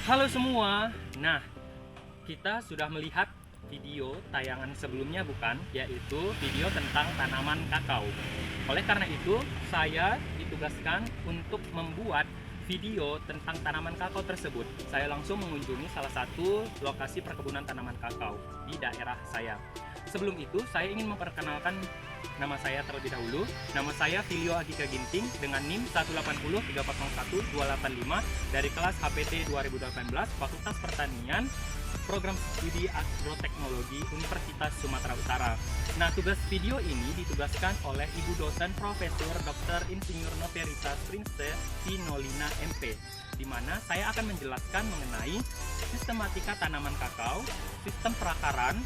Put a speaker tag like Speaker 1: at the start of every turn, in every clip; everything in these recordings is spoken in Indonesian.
Speaker 1: Halo semua. Nah, kita sudah melihat video tayangan sebelumnya bukan? Yaitu video tentang tanaman kakao. Oleh karena itu, saya ditugaskan untuk membuat video tentang tanaman kakao tersebut. Saya langsung mengunjungi salah satu lokasi perkebunan tanaman kakao di daerah saya. Sebelum itu, saya ingin memperkenalkan nama saya terlebih dahulu. Nama saya Filio Agika Ginting dengan NIM 180301285 dari kelas HPT 2018 Fakultas Pertanian Program Studi Agroteknologi Universitas Sumatera Utara. Nah, tugas video ini ditugaskan oleh Ibu dosen Profesor Dr. Insinyur Noverita Prince Pinolina MP, di mana saya akan menjelaskan mengenai sistematika tanaman kakao, sistem perakaran,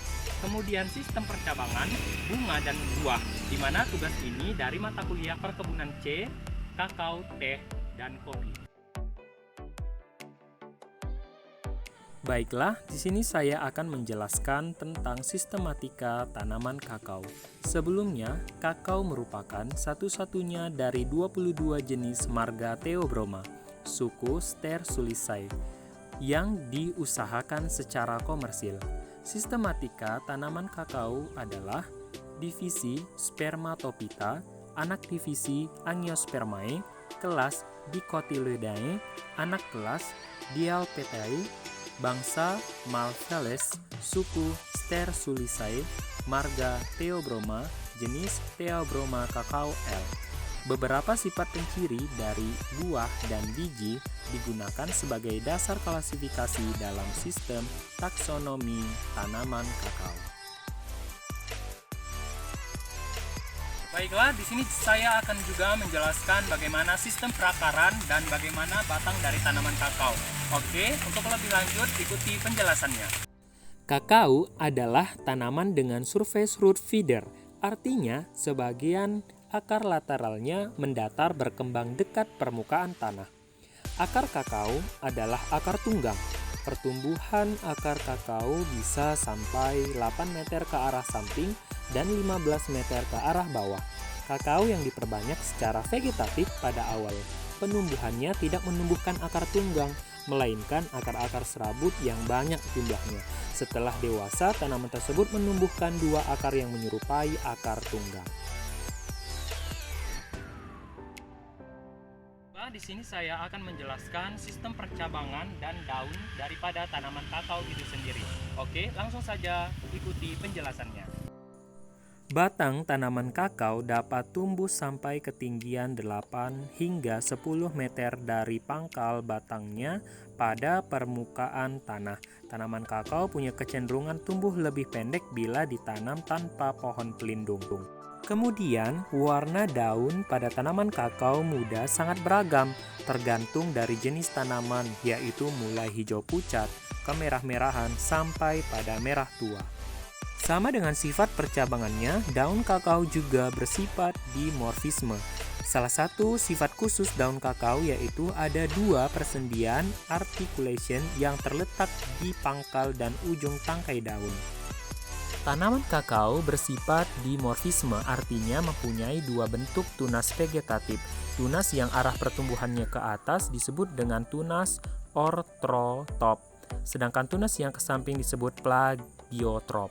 Speaker 1: kemudian sistem percabangan, bunga dan buah, di mana tugas ini dari mata kuliah perkebunan C, kakao, teh, dan kopi. Baiklah, di sini saya akan menjelaskan tentang sistematika tanaman kakao. Sebelumnya, kakao merupakan satu-satunya dari 22 jenis marga Theobroma, suku Stersulisae, yang diusahakan secara komersil. Sistematika tanaman kakao adalah divisi Spermatophyta, anak divisi Angiospermae, kelas Dicotyledonae, anak kelas Dialpetae, bangsa Malvaceae, suku Stersulisae, marga Theobroma, jenis Theobroma cacao L. Beberapa sifat penciri dari buah dan biji digunakan sebagai dasar klasifikasi dalam sistem taksonomi tanaman kakao. Baiklah, di sini saya akan juga menjelaskan bagaimana sistem perakaran dan bagaimana batang dari tanaman kakao. Oke, untuk lebih lanjut ikuti penjelasannya. Kakao adalah tanaman dengan surface root feeder, artinya sebagian akar lateralnya mendatar berkembang dekat permukaan tanah. Akar kakao adalah akar tunggang. Pertumbuhan akar kakao bisa sampai 8 meter ke arah samping dan 15 meter ke arah bawah. Kakao yang diperbanyak secara vegetatif pada awal penumbuhannya tidak menumbuhkan akar tunggang, melainkan akar-akar serabut yang banyak jumlahnya. Setelah dewasa, tanaman tersebut menumbuhkan dua akar yang menyerupai akar tunggang. Di sini saya akan menjelaskan sistem percabangan dan daun daripada tanaman kakao itu sendiri. Oke, langsung saja ikuti penjelasannya. Batang tanaman kakao dapat tumbuh sampai ketinggian 8 hingga 10 meter dari pangkal batangnya pada permukaan tanah. Tanaman kakao punya kecenderungan tumbuh lebih pendek bila ditanam tanpa pohon pelindung. Kemudian, warna daun pada tanaman kakao muda sangat beragam, tergantung dari jenis tanaman, yaitu mulai hijau pucat, kemerah-merahan, sampai pada merah tua. Sama dengan sifat percabangannya, daun kakao juga bersifat dimorfisme. Salah satu sifat khusus daun kakao yaitu ada dua persendian articulation yang terletak di pangkal dan ujung tangkai daun. Tanaman kakao bersifat dimorfisme, artinya mempunyai dua bentuk tunas vegetatif. Tunas yang arah pertumbuhannya ke atas disebut dengan tunas orthotop, sedangkan tunas yang ke samping disebut plagiotrop.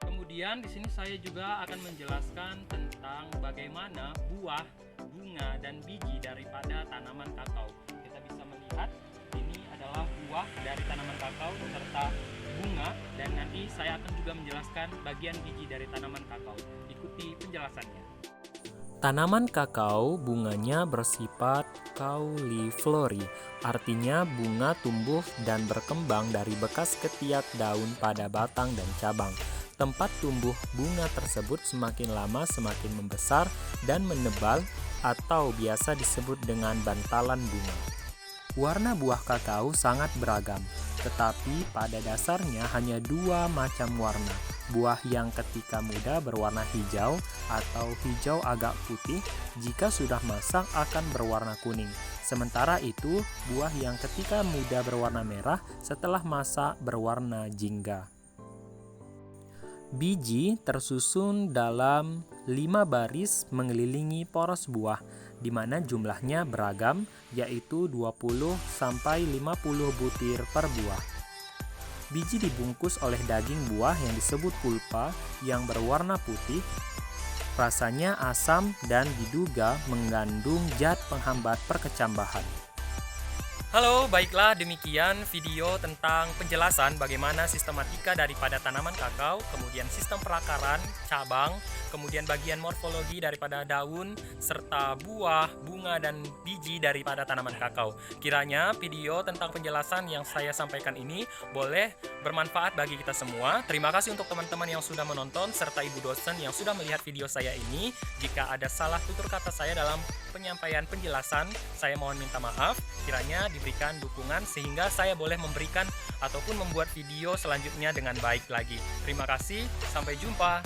Speaker 1: Kemudian di sini saya juga akan menjelaskan tentang bagaimana buah, bunga, dan biji daripada tanaman kakao. Kita bisa melihat ini adalah buah dari tanaman kakao serta bunga, dan nanti saya akan juga menjelaskan bagian biji dari tanaman kakao. Ikuti penjelasannya. Tanaman kakao bunganya bersifat cauliflori, artinya bunga tumbuh dan berkembang dari bekas ketiak daun pada batang dan cabang. Tempat tumbuh bunga tersebut semakin lama semakin membesar dan menebal atau biasa disebut dengan bantalan bunga. Warna buah kakao sangat beragam, tetapi pada dasarnya hanya dua macam warna. Buah yang ketika muda berwarna hijau atau hijau agak putih, jika sudah masak akan berwarna kuning. Sementara itu, buah yang ketika muda berwarna merah, setelah masak berwarna jingga. Biji tersusun dalam 5 baris mengelilingi poros buah. di mana jumlahnya beragam, yaitu 20 sampai 50 butir per buah. Biji dibungkus oleh daging buah yang disebut pulpa yang berwarna putih. Rasanya asam dan diduga mengandung zat penghambat perkecambahan. Halo, baiklah demikian video tentang penjelasan bagaimana sistematika daripada tanaman kakao, kemudian sistem perakaran, cabang, kemudian bagian morfologi daripada daun, serta buah, bunga, dan biji daripada tanaman kakao. Kiranya video tentang penjelasan yang saya sampaikan ini boleh bermanfaat bagi kita semua. Terima kasih untuk teman-teman yang sudah menonton, serta ibu dosen yang sudah melihat video saya ini. Jika ada salah tutur kata saya dalam penyampaian penjelasan, saya mohon minta maaf. Kiranya diberikan dukungan sehingga saya boleh memberikan ataupun membuat video selanjutnya dengan baik lagi. Terima kasih, sampai jumpa.